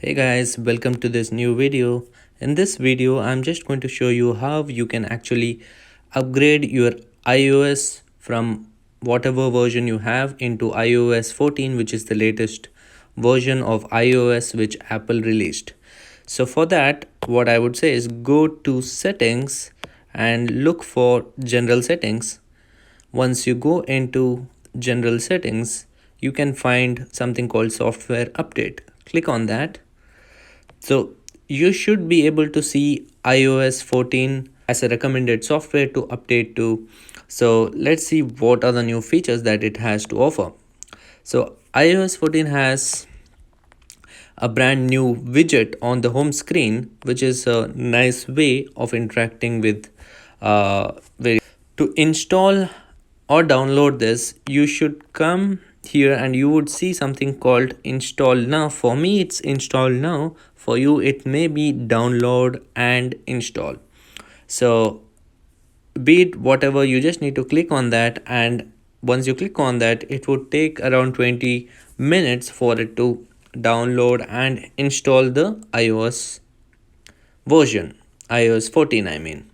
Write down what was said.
Hey guys, welcome to this new video. In this video, I'm just going to show you how you can actually upgrade your iOS from whatever version you have into iOS 14, which is the latest version of iOS which Apple released. So for that, what I would say is go to settings and look for general settings. Once you go into general settings, you can find something called software update. Click on that. So you should be able to see iOS 14 as a recommended software to update to. So let's see what are the new features that it has to offer. So iOS 14 has a brand new widget on the home screen, which is a nice way of interacting with to install or download this. You should come here and you would see something called install now. For me it's install now, for you it may be download and install. So be it whatever, you just need to click on that, and once you click on that, it would take around 20 minutes for it to download and install the iOS version, iOS 14 I mean.